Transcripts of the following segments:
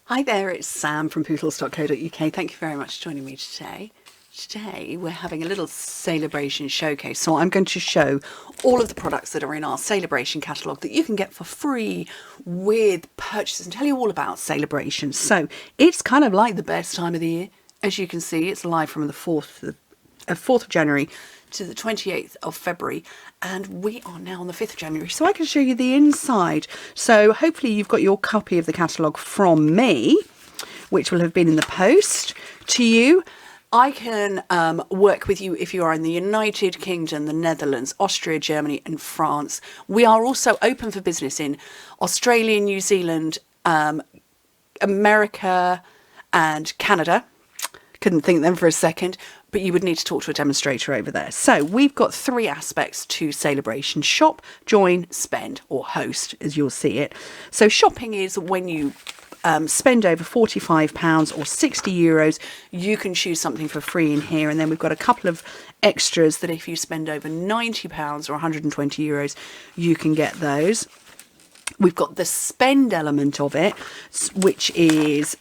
Hi there, it's Sam from Pootles.co.uk. Thank you very much for joining me today. Today we're having a little Celebration showcase, so I'm going to show all of the products that are in our Celebration catalogue that you can get for free with purchases and tell you all about Celebration. So it's kind of like the best time of the year. As you can see, it's live from the 4th of January to the 28th of February, and we are now on the 5th of January, so I can show you the inside. So hopefully you've got your copy of the catalogue from me, which will have been in the post to you. I can work with you if you are in the United Kingdom, the Netherlands, Austria, Germany and France. We are also open for business in Australia, New Zealand, America and Canada. Couldn't think them for a second, but you would need to talk to a demonstrator over there. So we've got three aspects to Celebration: shop, join, spend, or host, as you'll see it. So shopping is when you spend over £45 or €60, you can choose something for free in here. And then we've got a couple of extras that if you spend over £90 or €120, you can get those. We've got the spend element of it, which is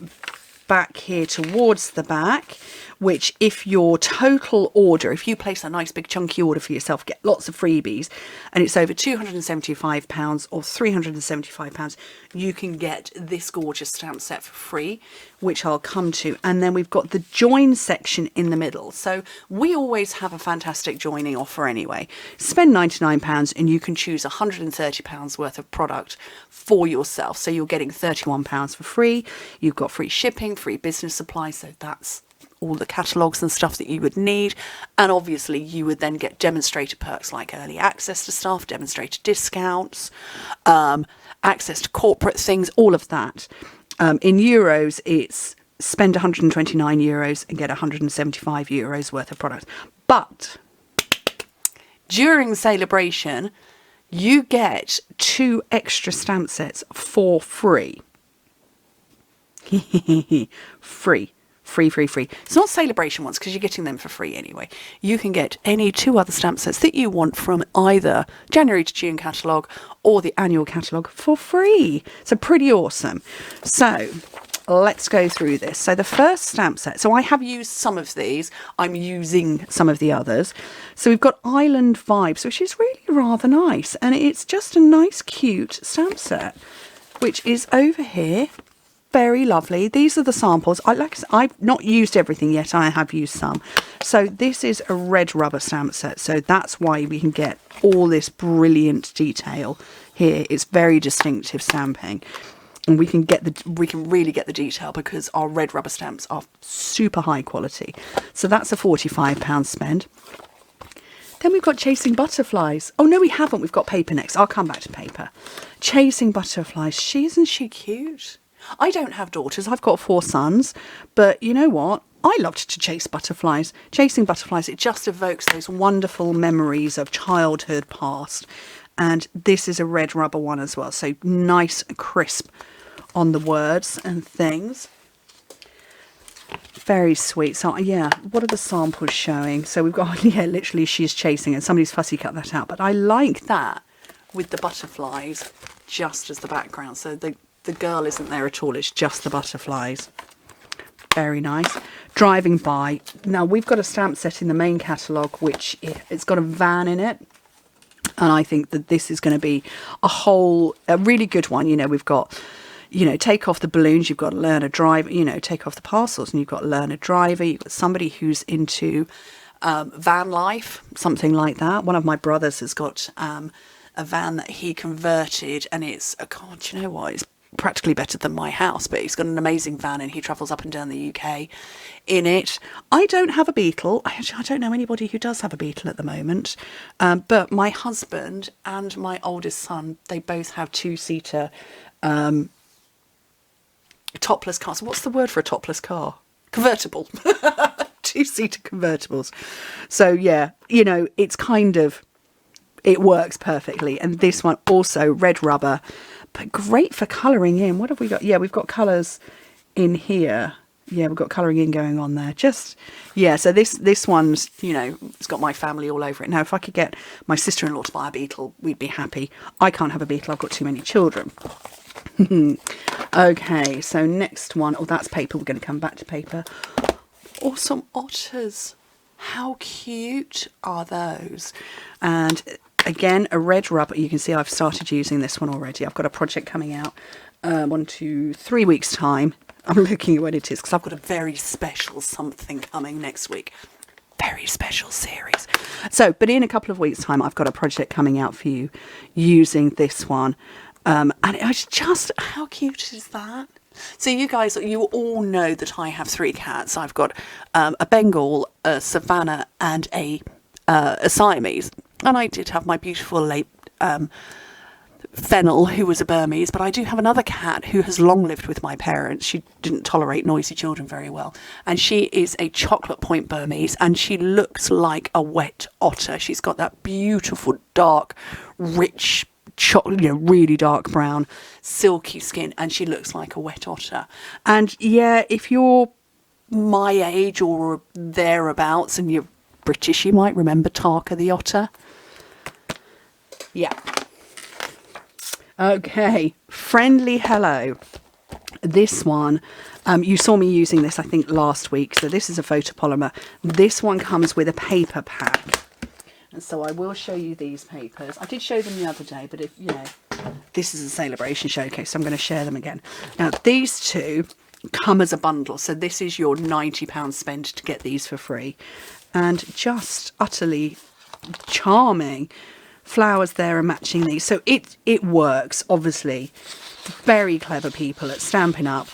back here towards the back, which if your total order, if you place a nice big chunky order for yourself, get lots of freebies, and it's over £275 or £375, you can get this gorgeous stamp set for free, which I'll come to. And then we've got the join section in the middle. So we always have a fantastic joining offer anyway. Spend £99 and you can choose £130 worth of product for yourself. So you're getting £31 for free. You've got free shipping, free business supplies. So that's all the catalogues and stuff that you would need. And obviously you would then get demonstrator perks like early access to stuff, demonstrator discounts, access to corporate things, all of that. In euros, it's spend €129 and get €175 worth of product. But during Celebration, you get 2 extra stamp sets for free. Free. It's not Celebration ones because you're getting them for free anyway. You can get any 2 other stamp sets that you want from either January to June catalogue or the annual catalogue for free. So pretty awesome. So let's go through this. So the first stamp set, so I have used some of these, I'm using some of the others. So we've got Island Vibes, which is really rather nice, and it's just a nice cute stamp set, which is over here. Very lovely. These are the samples. I've not used everything yet. I have used some. So this is a red rubber stamp set. So that's why we can get all this brilliant detail here. It's very distinctive stamping. And we can really get the detail because our red rubber stamps are super high quality. So that's a £45 spend. Then we've got Chasing Butterflies. Oh, no, we haven't. We've got paper next. I'll come back to paper. Chasing Butterflies. Isn't she cute? I don't have daughters. I've got 4 sons. But you know what? I loved to chase butterflies. Chasing butterflies, it just evokes those wonderful memories of childhood past. And this is a red rubber one as well. So nice and crisp on the words and things. Very sweet. So yeah, what are the samples showing? So we've got, yeah, literally she's chasing and somebody's fussy cut that out. But I like that with the butterflies just as the background. So the girl isn't there at all. It's just the butterflies. Very nice. Driving By. Now we've got a stamp set in the main catalogue, which it's got a van in it. And I think that this is going to be a really good one. You know, we've got, you know, take off the balloons, you've got to learn a driver, you know, take off the parcels and you've got to learn a driver. You've got somebody who's into van life, something like that. One of my brothers has got a van that he converted and it's, God, you know what, it's practically better than my house, but he's got an amazing van and he travels up and down the UK in it. I don't have a Beetle. I don't know anybody who does have a Beetle at the moment, but my husband and my oldest son, they both have 2-seater topless cars. What's the word for a topless car? Convertible. 2-seater convertibles. So yeah, you know, it's kind of, it works perfectly. And this one also red rubber, but great for colouring in. What have we got? Yeah, we've got colours in here. Yeah, we've got colouring in going on there. Just, yeah, so this one's, you know, it's got my family all over it. Now, if I could get my sister-in-law to buy a Beetle, we'd be happy. I can't have a Beetle. I've got too many children. Okay, so next one. Oh, that's paper. We're going to come back to paper. Awesome otters. How cute are those? And again, a red rubber. You can see I've started using this one already. I've got a project coming out 1 to 3 weeks time. I'm looking at when it is because I've got a very special something coming next week. Very special series. So, but in a couple of weeks time, I've got a project coming out for you using this one. And it's just, how cute is that? So you guys, you all know that I have 3 cats. I've got a Bengal, a Savannah, and a Siamese. And I did have my beautiful late Fennel, who was a Burmese, but I do have another cat who has long lived with my parents. She didn't tolerate noisy children very well. And she is a chocolate point Burmese, and she looks like a wet otter. She's got that beautiful, dark, rich, chocolate, really dark brown, silky skin, and she looks like a wet otter. And yeah, if you're my age or thereabouts and you're British, you might remember Tarka the otter. Yeah. Okay, Friendly Hello. This one, you saw me using this, I think, last week. So this is a photopolymer. This one comes with a paper pack. And so I will show you these papers. I did show them the other day, but if, this is a Celebration showcase, so I'm going to share them again. Now, these two come as a bundle. So this is your £90 spend to get these for free. And just utterly charming. Flowers there are matching these, so it works. Obviously, very clever people at Stampin' Up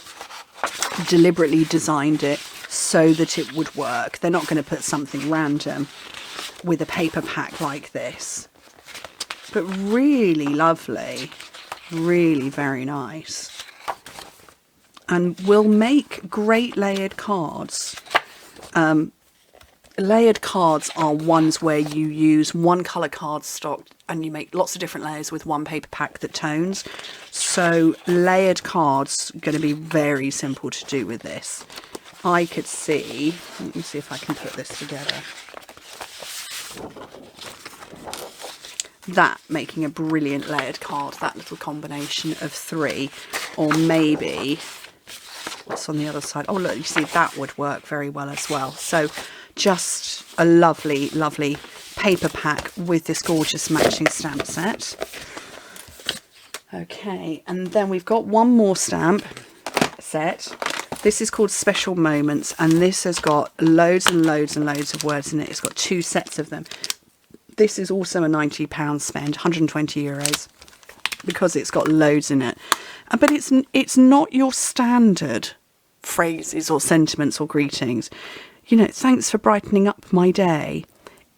deliberately designed it so that it would work. They're not going to put something random with a paper pack like this, but really lovely, really very nice, and will make great layered cards. Layered cards are ones where you use one colour cardstock and you make lots of different layers with one paper pack that tones. So layered cards are going to be very simple to do with this. I could see, let me see if I can put this together. That making a brilliant layered card, that little combination of 3, or maybe what's on the other side. Oh look, you see that would work very well as well. So just a lovely, lovely paper pack with this gorgeous matching stamp set. Okay, and then we've got one more stamp set. This is called Special Moments, and this has got loads and loads and loads of words in it. It's got 2 sets of them. This is also a £90 spend, 120 euros, because it's got loads in it. But it's not your standard phrases or sentiments or greetings. Thanks for brightening up my day.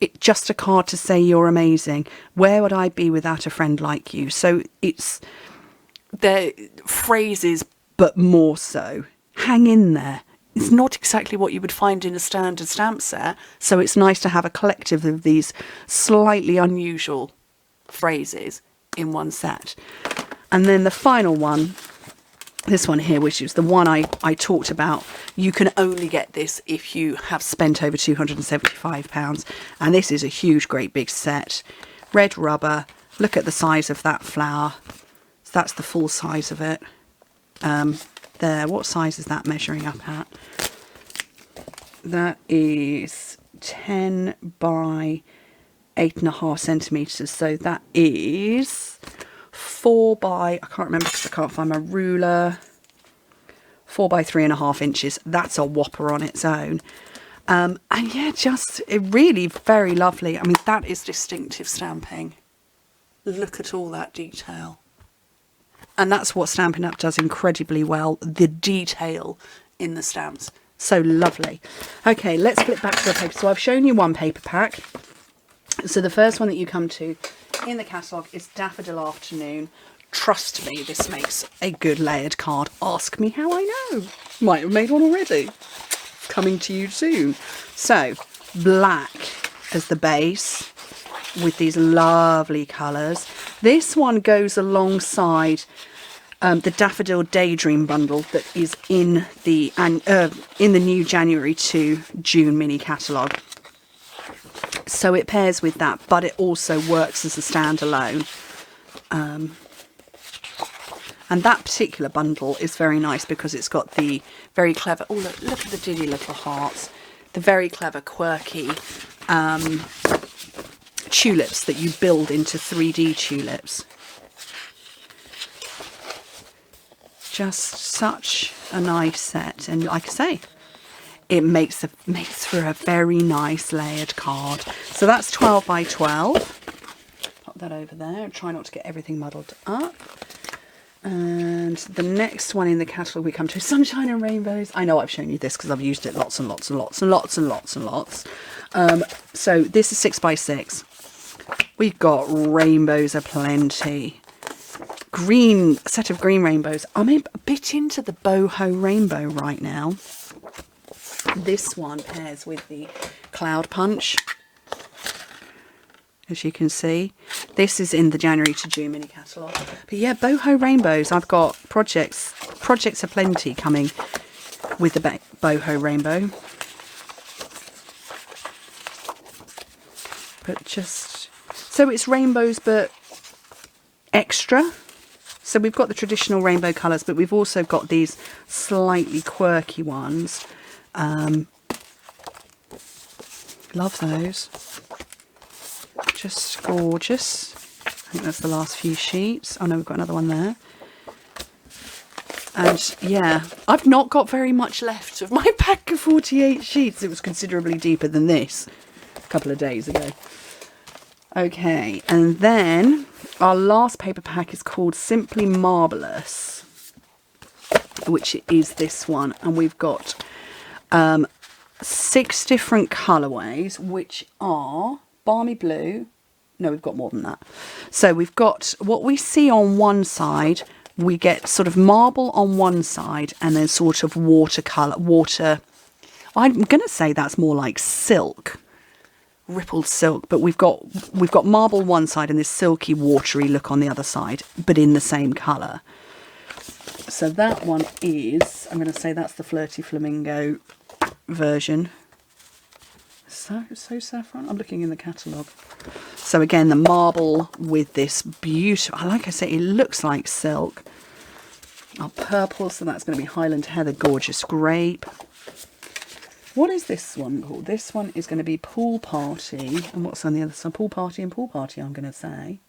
It's just a card to say you're amazing. Where would I be without a friend like you? So it's the phrases, but more so. Hang in there. It's not exactly what you would find in a standard stamp set. So it's nice to have a collective of these slightly unusual phrases in one set. And then the final one, this one here, which is the one I talked about. You can only get this if you have spent over £275. And this is a huge, great big set. Red rubber. Look at the size of that flower. So that's the full size of it. There, what size is that measuring up at? That is 10 by 8.5 centimetres. So that is 4 by, I can't remember because I can't find my ruler, 4 by 3.5 inches. That's a whopper on its own. And yeah, just really very lovely. I mean, that is distinctive stamping. Look at all that detail. And that's what Stampin' Up does incredibly well, the detail in the stamps. So lovely. Okay, let's flip back to the paper. So I've shown you one paper pack. So the first one that you come to in the catalogue is Daffodil Afternoon. Trust me, this makes a good layered card. Ask me how I know. Might have made one already. Coming to you soon. So, black as the base with these lovely colours. This one goes alongside the Daffodil Daydream bundle that is in the new January to June mini catalogue. So it pairs with that, but it also works as a standalone. And that particular bundle is very nice because it's got the very clever, oh look at the diddy little hearts, the very clever quirky tulips that you build into 3D tulips. Just such a nice set, and like I say, it makes for a very nice layered card. So that's 12 by 12. Pop that over there and try not to get everything muddled up. And the next one in the catalogue we come to, Sunshine and Rainbows. I know I've shown you this because I've used it lots and lots and lots and lots and lots and lots. So this is 6 by 6. We've got rainbows aplenty. Green, a set of green rainbows. I'm a bit into the boho rainbow right now. This one pairs with the Cloud Punch. As you can see, this is in the January to June mini catalogue. But yeah, boho rainbows. I've got projects aplenty coming with the boho rainbow. But just so it's rainbows, but extra. So we've got the traditional rainbow colours, but we've also got these slightly quirky ones. Love those. Just gorgeous. I think that's the last few sheets. Oh no, we've got another one there. And yeah, I've not got very much left of my pack of 48 sheets. It was considerably deeper than this a couple of days ago. Okay, and then our last paper pack is called Simply Marvellous, which is this one. And we've got 6 different colourways, which are balmy blue. No, we've got more than that. So we've got what we see on one side. We get sort of marble on one side and then sort of water. I'm going to say that's more like silk, rippled silk, but we've got marble one side and this silky watery look on the other side, but in the same colour. So that one is, I'm going to say that's the Flirty Flamingo version. So saffron. I'm looking in the catalogue. So again, the marble with this beautiful, like I say, it looks like silk. Our purple, so that's going to be Highland Heather, Gorgeous Grape. What is this one called? This one is going to be Pool Party. And what's on the other side? Pool Party and Pool Party, I'm going to say.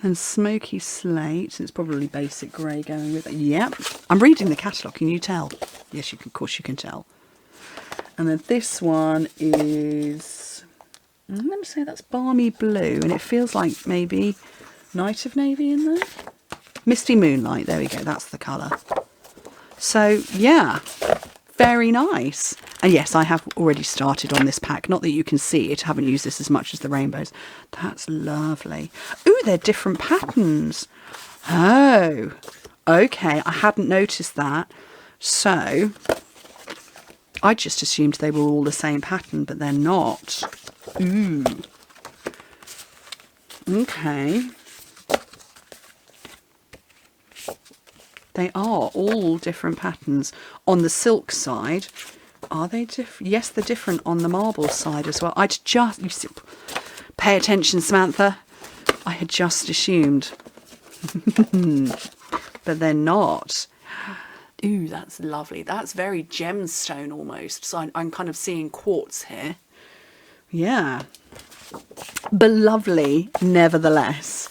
And Smoky Slate. It's probably basic grey going with it. Yep. I'm reading the catalogue. Can you tell? Yes, you can. Of course you can tell. And then this one is, I'm going to say that's Balmy Blue. And it feels like maybe Night of Navy in there. Misty Moonlight. There we go. That's the colour. So, yeah. Very nice. And yes, I have already started on this pack. Not that you can see it. I haven't used this as much as the rainbows. That's lovely. Ooh, they're different patterns. Oh, okay. I hadn't noticed that. So, I just assumed they were all the same pattern, but they're not. Ooh. Okay. They are all different patterns. On the silk side, are they different? Yes, they're different on the marble side as well. I'd just, you see, pay attention, Samantha. I had just assumed. But they're not. Ooh, that's lovely. That's very gemstone almost. So I'm kind of seeing quartz here. Yeah. But lovely, nevertheless.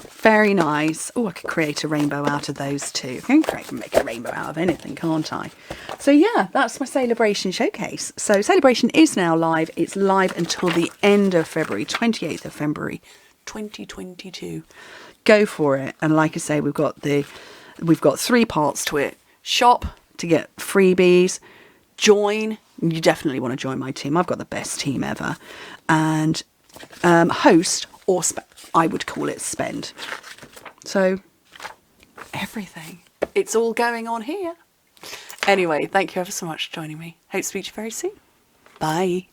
Very nice. Oh, I could create a rainbow out of those too. I can make a rainbow out of anything, can't I? So yeah, that's my Celebration showcase. So Celebration is now live. It's live until the end of February, 28th of February, 2022. Go for it. And like I say, we've got 3 parts to it. Shop to get freebies. Join. You definitely want to join my team. I've got the best team ever. And host or I would call it spend. So everything. It's all going on here. Anyway, thank you ever so much for joining me. Hope to speak to you very soon. Bye.